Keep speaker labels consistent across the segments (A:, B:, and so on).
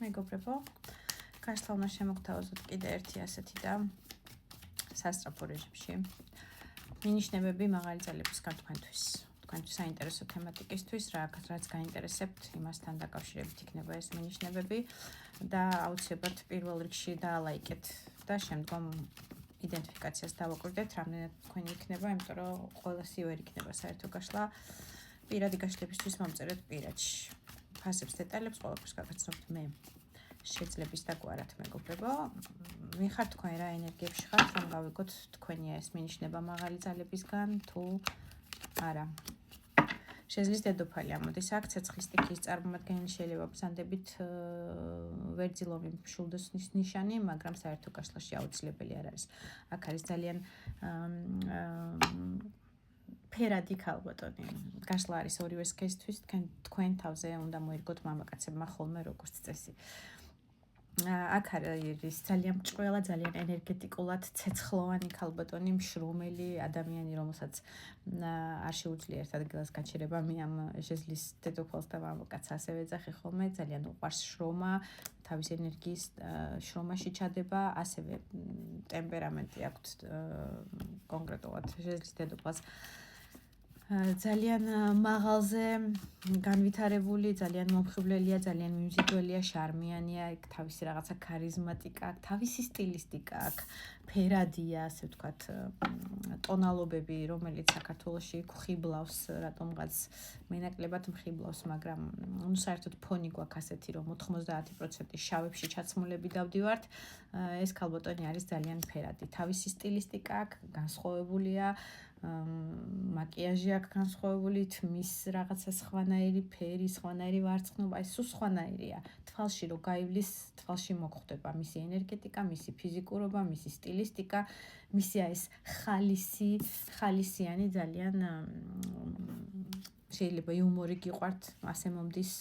A: მეგობრებო, გასვლა უნდა შემოგთავაზოთ კიდე ერთი ასეთი და სასწრაფო რეჟიმში. მინიშნებები მაღალი ძალებისგან თქვენთვის საინტერესო თემატიკისთვის, რაც გაინტერესებთ, იმასთან დაკავშირებით იქნება ეს მინიშნებები და აუცილებლად პირველ რიგში დაალაიკეთ და შემდგომ იდენტიფიკაციას დავაკვირდეთ, რამდენად თქვენი იქნება, იმიტომ რომ ყველასი ვერ იქნება საერთო გაშლა. პირადი გაშლებისთვის მომწერეთ პირადში. ფასებს დეტალებს ყველაფერს გაგაცნობთ მე. შეძლების და გვარად მეგობრებო, ვიხარ თქვენ რა ენერგიებში ხართ, რომ გავიგოთ თქვენი ეს მინიშნება მაღალი ძალებისგან თუ არა. შეძლის დედოფალი ამოდის აქ ცეცხლის სტიქიის წარმომადგენელი შეიძლება ბრძანდებით ვერძილოვი მშულდოსნის ნიშანი, მაგრამ საერთო გაშლაში აუცილებელი არ არის. აქ არის ძალიან ფერადი ქალბატონი. გაშლა არის ორივე სქესისთვის, თქვენ თავზე უნდა მოერგოთ მამაკაცებმა ხოლმე როგორც წესი. აქ არის ძალიან მჭყველა, ძალიან ენერგეტიკულად ცეცხლოვანი ქალბატონი, მშრომელი ადამიანი, რომელსაც არ შეუძლია ერთ ადგილას გაჩერება. მე ამ ჟეზლის დედოფალს და მამაკაცს ასევე ეძახი ხოლმე, ძალიან უყვარს შრომა, თავის ენერგიის შრომაში ჩადება, ასევე ტემპერამენტი აქვს კონკრეტულად ჟეზლის დედოფალს. ძალიან მაღალზე განვითარებული, ძალიან მომხიბვლელია, ძალიან მიმზიდველია, შარმიანია, თავისი რაღაცა ქარიზმატიკა, თავისი სტილისტიკა აქვს, ფერადია, ასე ვთქვათ, ტონალობები, რომელიც საქართველოში ხიბლავს, რატომღაც მენაკლებად მხიბლავს, მაგრამ საერთოდ ფონი გვაქვს ასეთი, რომ 90% შავებში ჩაცმულები დავდივართ. ეს ქალბატონი არის ძალიან ფერადი, თავისი სტილისტიკა აქვს, განსხვავებულია, მაკიაჟი აქვს განსხვავებული, თმის რაღაცა სხვანაირი ფერი, სხვანაირი ვარცხნობა, ეს სულ სხვანაირია. თვალში რო გაივლის, თვალში მოგხვდება მისი ენერგეტიკა, მისი ფიზიკურობა, მისი სტილისტიკა, მისი ეს ხალისიანი ძალიან შეიძლება იუმორი გიყვართ, ასე მომდის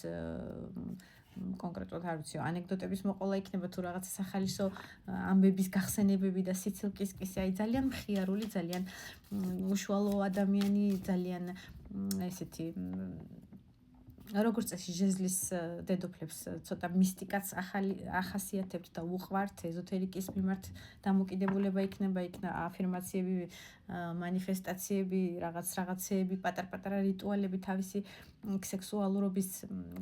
A: კონკრეტულად არ ვიცი, ანეკდოტების მოყოლა იქნება თუ რაღაცა სახალისო ამბების გახსენებები და სიცილკისკისი, აი ძალიან მხიარული, ძალიან უშუალო ადამიანი, ძალიან ესეთი როგორც წესი ჟეზლის დედოფლებს ცოტა მისტიკაც ახასიათებთ და უყვართ, ეზოთერიკის მიმართ დამოკიდებულება იქნება, აფირმაციები, მანიფესტაციები, რაღაცეები, პატარ-პატარა რიტუალები თავისი სექსუალურობის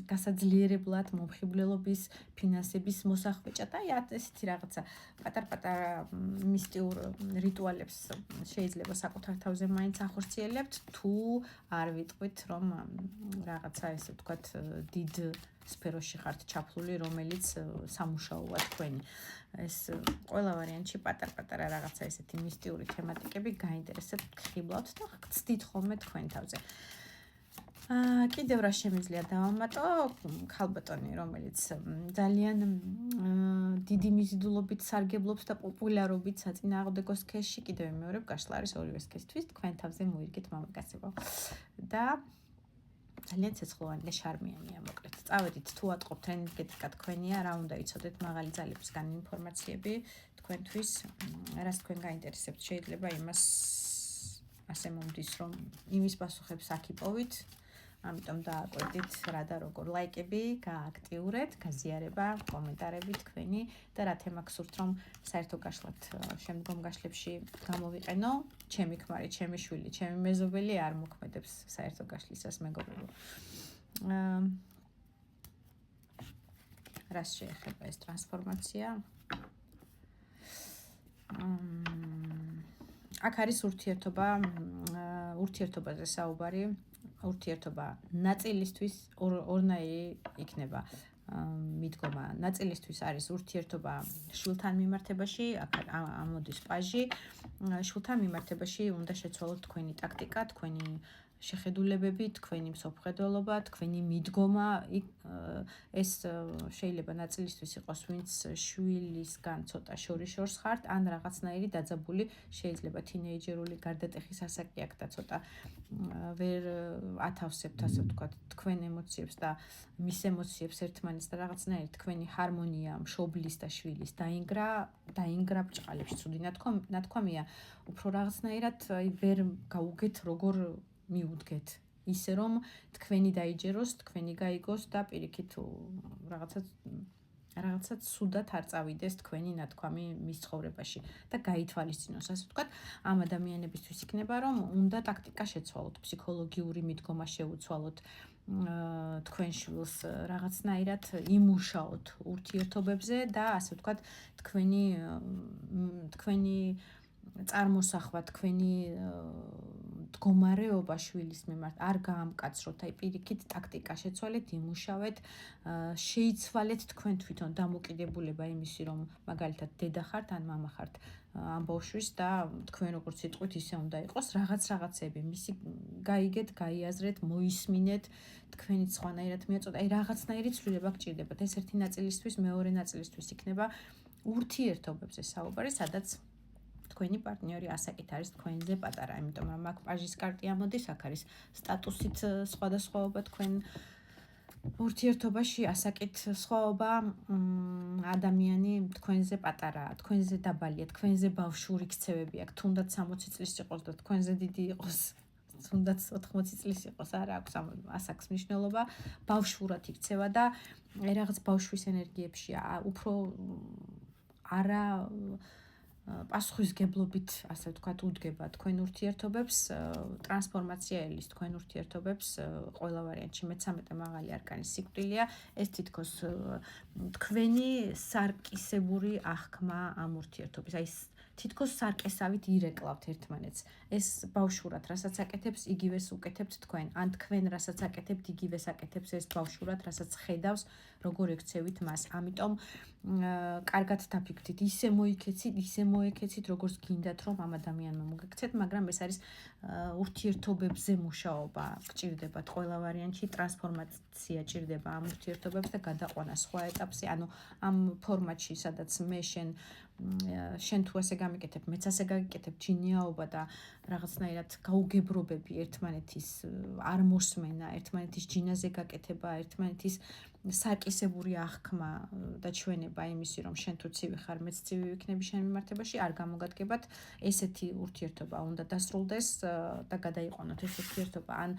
A: გასაძლიერებლად, მომხიბვლელობის, ფინანსების მოსახვეჭად, აი ესეთი რაღაცა პატარ-პატარა მისტიურ რიტუალებს შეიძლება საკუთარ თავზე მაინც ახორციელებთ, თუ არ ვიტყვით, რომ რაღაცა ესე ვთქვათ, დიდ სფეროში ხართ ჩაფლული, რომელიც სამუშაოა თქვენი. ეს ყველა ვარიანტში პატარ-პატარა რაღაცა ესეთი მისტიური თემატიკები გაინტერესებთ, ხიბლავთ და ცდით ხოლმე თქვენ თავზე. კიდევ რა შემიძლია დავამატო, ქალბატონი, რომელიც ძალიან დიდი მიზიდულობით სარგებლობს და პოპულარობით საწინააღმდეგო სქესში, კიდევ მეორე გაშლა არის ორივე სქესთვის, თქვენ თავზე მოირგეთ მამაკაცებო. და ძალიან ცეცხლოვანი და შარმიანია, მოკლედ. წავედით თუ ატყობთ ენერგეტიკა თქვენია, რა უნდა იცოდეთ მაღალი ძალებისგან ინფორმაციები თქვენთვის, რაც თქვენ გაინტერესებთ, შეიძლება იმას ასე მომდის, რომ იმის პასუხებს აქ იპოვით, ამიტომ დააკვირდით რა და როგორ, ლაიკები გააქტიურეთ, გაზიარება, კომენტარები თქვენი და რა თემა გსურთ, რომ საერთო გაშლად შემდგომ გაშლებში გამოვიყენო, ჩემი ქმარი, ჩემი შვილი, ჩემი მეზობელი არ მოქმედებს საერთო გაშლისას, მეგობრებო. რას შეეხება ეს ტრანსფორმაცია? აქ არის ურთიერთობაზე საუბარი, ურთიერთობა ნაწილისთვის ორნაირი იქნება მიდგომა. ნაწილისთვის არის ურთიერთობა შვილთან მიმართებაში, აქ ამოდის პაჟი, შვილთან მიმართებაში უნდა შეცვალოთ თქვენი ტაქტიკა, თქვენი შეხედულებები, თქვენი მსოფლმხედველობა, თქვენი მიდგომა, ეს შეიძლება ნაწილისთვის იყოს, ვინც შვილისგან ცოტა შორიშორს ხართ, ან რაღაცნაირი დაძაბული, შეიძლება თინეიჯერული გარდატეხის ასაკი აქვს და ცოტა ვერ ათავსებთ, ასე ვთქვათ, თქვენ ემოციებს და მის ემოციებს ერთმანეთს და რაღაცნაირი თქვენი ჰარმონია მშობლის და შვილის დაინგრა ბრჭყალებში. ცუდი ნათქვამია, უფრო რაღაცნაირად ვერ გაუგეთ როგორ მიუდგეთ, ისე რომ თქვენი დაიჯეროს, თქვენი გაიგოს და პირიქით რაღაცა რაღაცა ცუდად არ წავიდეს თქვენი ნათქვამი მის ცხოვრებაში და გაითვალისწინოს, ასე ვთქვათ, ამ ადამიანებისთვის იქნება, რომ უნდა ტაქტიკა შეცვალოთ, ფსიქოლოგიური მიდგომა შეუცვალოთ, თქვენ შვილს რაღაცნაირად იმუშაოთ ურთიერთობებზე და ასე ვთქვათ, თქვენი წარმოსახვა, თქვენი მდგომარეობა შვილის მიმართ არ გაამკაცროთ, აი პირიქით ტაქტიკა შეცვალეთ, იმუშავეთ, შეიცვალეთ თქვენ თვითონ დამოკიდებულება იმისი, რომ მაგალითად დედა ხართ ან მამა ხართ ამ ბავშვის და თქვენ როგორც იტყვით, ისე უნდა იყოს რაღაცები, მისი გაიგეთ, გაიაზრეთ, მოისმინეთ, თქვენიც სხვანაირად მიაწოდოთ, აი რაღაცნაირი ცვლილება გჭირდებათ. ეს ერთი ნაწილისთვის, მეორე ნაწილისთვის იქნება ურთიერთობებზე საუბარი, სადაც თქვენი პარტნიორი ასაკით არის თქვენზე პატარა, იმიტომ რომ აქ პაჟის კარტი ამოდის, აქ არის სტატუსით სხვადასხვაობა თქვენ ურთიერთობაში, ასაკით სხვაობა, ადამიანი თქვენზე პატარაა, თქვენზე დაბალია, თქვენზე ბავშვური ქცევები აქვს, თუნდაც 60 წლის იყოს და თქვენზე დიდი იყოს, თუნდაც 80 წლის იყოს, არ აქვს ასაკს მნიშვნელობა, ბავშვურად იქცევა და რაღაც ბავშვის ენერგიებში უფრო არა პასუხისგებლობით, ასე ვთქვათ, უდგება თქვენ ურთიერთობებს, ტრანსფორმაცია ელის თქვენ ურთიერთობებს, ყველა ვარიანტში მე-13 მაღალი არკანი სიკვდილია, ეს თითქოს თქვენი სარკისებური აღქმა ამ ურთიერთობის, აი თითქოს სარკესავით ირეკლავთ ერთმანეთს. ეს ბავშვურად რასაც აკეთებს, იგივეს უკეთებთ თქვენ, ან თქვენ რასაც აკეთებთ, იგივეს აკეთებს ეს ბავშვურად, რასაც ხედავს, როგორ ექცევით მას. ამიტომ კარგად დაფიქრდით, ისე მოიქეცით, როგორც გინდათ, რომ ამ ადამიანმა მოგექცეთ, მაგრამ ეს არის ურთიერთობებზე მუშაობა, გჭირდებათ ყველა ვარიანტში, ტრანსფორმაცია ჭირდება ამ ურთიერთობებს და გადაყვანა სხვა ეტაპზე, ანუ ამ ფორმატში, სადაც მე შენ თუ ასე გამიკეთებ, მეც ასე გაგიკეთებ, ჯინიაობა და რაღაცნაირად გაუგებრობები ერთმანეთის არ მოსმენა, ერთმანეთის ჯინაზე გაკეთება, ერთმანეთის სარკისებური აღქმა და ჩვენება იმისი, რომ შენ თუ ცივი ხარ, მეც ცივი ვიქნები შენ მიმართებაში, არ გამოგადგებათ, ესეთი ურთიერთობა უნდა დასრულდეს და გადაიყვანოთ ეს ურთიერთობა, ან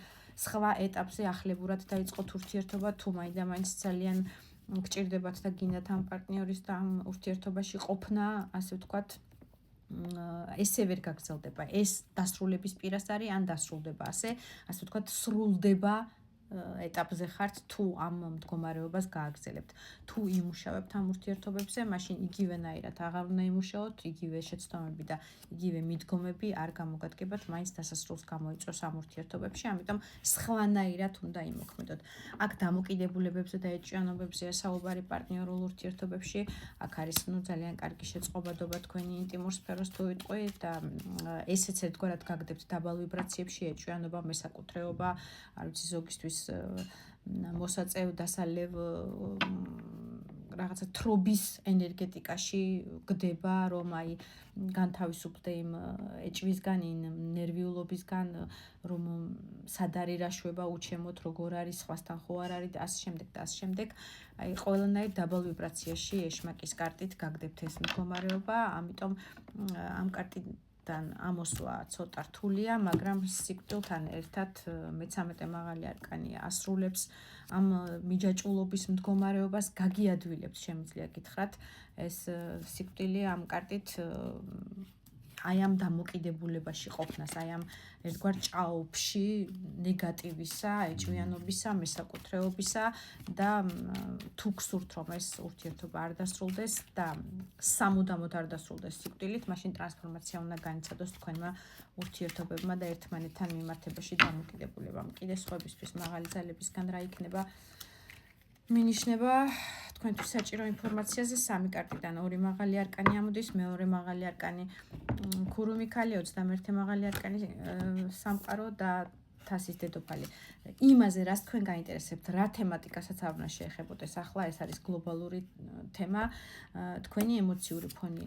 A: სხვა ეტაპზე ახლებურად დაიწყოთ ურთიერთობა, თუ მაინდა-მაინც ძალიან გჭირდებათ და გინდათ ამ პარტნიორის და ამ ურთიერთობაში ყოფნა, ასე ვთქვათ, ესე ვერ გაგრძელდება. ეს დასრულების პირას არის, ან დასრულდება ასე ვთქვათ, სრულდება ეტაპზე ხართ, თუ ამ მდგომარეობას გააგრძელებთ. თუ იმუშავებთ ამ ურთიერთობებზე, მაშინ იგივენაირად აღარ უნდა იმუშაოთ, იგივე შეცდომები და იგივე მიდგომები არ გამოგადგებათ, მაინც დასასრულს გამოიწვევს ამ ურთიერთობებში, ამიტომ სხვანაირად უნდა იმოქმედოთ. აქ დამოკიდებულებებზე და ეჭვიანობებზეა საუბარი პარტნიორულ ურთიერთობებში, აქ არის ძალიან კარგი შეწყობადობა თქვენი ინტიმურ სფეროს თუ იტყვი და ესეც ერთგვარად გაგდებთ დაბალ ვიბრაციებში, ეჭვიანობა, მესაკუთრეობა, არ ვიცი ზოგისთვის მოსაწევ დასალევ რაღაცა თრობის ენერგეტიკაში გდება, რომ აი განთავისუფლდე იმ ეჭვისგან, იმ ნერვიულობისგან, რომ სად არის რა შვება, უჩემოთ, როგორ არის, სხვასთან ხო არ არის და ასე შემდეგ. აი ყველანაირ დაბალ ვიბრაციაში ეშმაკის კარტით გაგდებთ ეს მდგომარეობა, ამიტომ ამ კარტიდან ამოსვლა ცოტა რთულია, მაგრამ სიკვდილთან ერთად მე-13 მაღალი არკანი ასრულებს ამ მიჯაჭვულობის მდგომარეობას, გაგიადვილებთ, შემიძლია გითხრათ, ეს სიკვდილი ამ კარტით აი ამ დამოკიდებულებაში ყოფნას, აი ამ ერთგვარ ჭაობში ნეგატივისა, ეჭვიანობისა, მესაკუთრეობისა და თუ გსურთ, რომ ეს ურთიერთობა არ დასრულდეს და სამუდამოდ არ დასრულდეს სიკვდილით, მაშინ ტრანსფორმაცია უნდა განიცადოს თქვენმა ურთიერთობებმა და ერთმანეთთან მიმართებაში დამოკიდებულებამ. კიდე სხვებისთვის მაღალი ძალებისგან რა იქნება მინიშნება თქვენთვის საჭირო ინფორმაციაზე 3 კარტიდან 2 მაღალი არკანი ამოდის, მეორე მაღალი არკანი ქურუმი ქალი, 21 მაღალი არკანი სამყარო და თასის დედოფალი. იმაზე რაც თქვენ გაინტერესებთ, რა თემატიკასაც არ უნდა შეეხებოდეს, ახლა ეს არის გლობალური თემა, თქვენი ემოციური ფონი,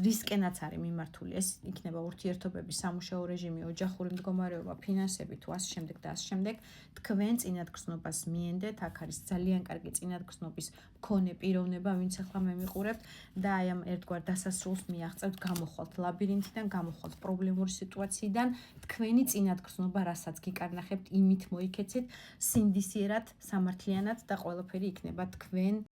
A: რისკენაც არის მიმართული, ეს იქნება ურთიერთობები, სამუშაო რეჟიმი, ოჯახური მდგომარეობა, ფინანსები თუ ასე შემდეგ და ასე შემდეგ, თქვენ წინათგრძნობას მიენდეთ, აქ არის ძალიან კარგი წინათგრძნობის მქონე პიროვნება, ვინც ახლა მე მიყურებთ და აი ამ ერთგვარ დასასრულს მიაღწევთ, გამოხვალთ ლაბირინთიდან, გამოხვალთ პრობლემური სიტუაციიდან, თქვენი წინათგრძნობა, რასაც გიკარნახებთ, იმით მოიქეცეთ, სინდისიერად, სამართლიანად და ყველაფერი იქნება თქვენ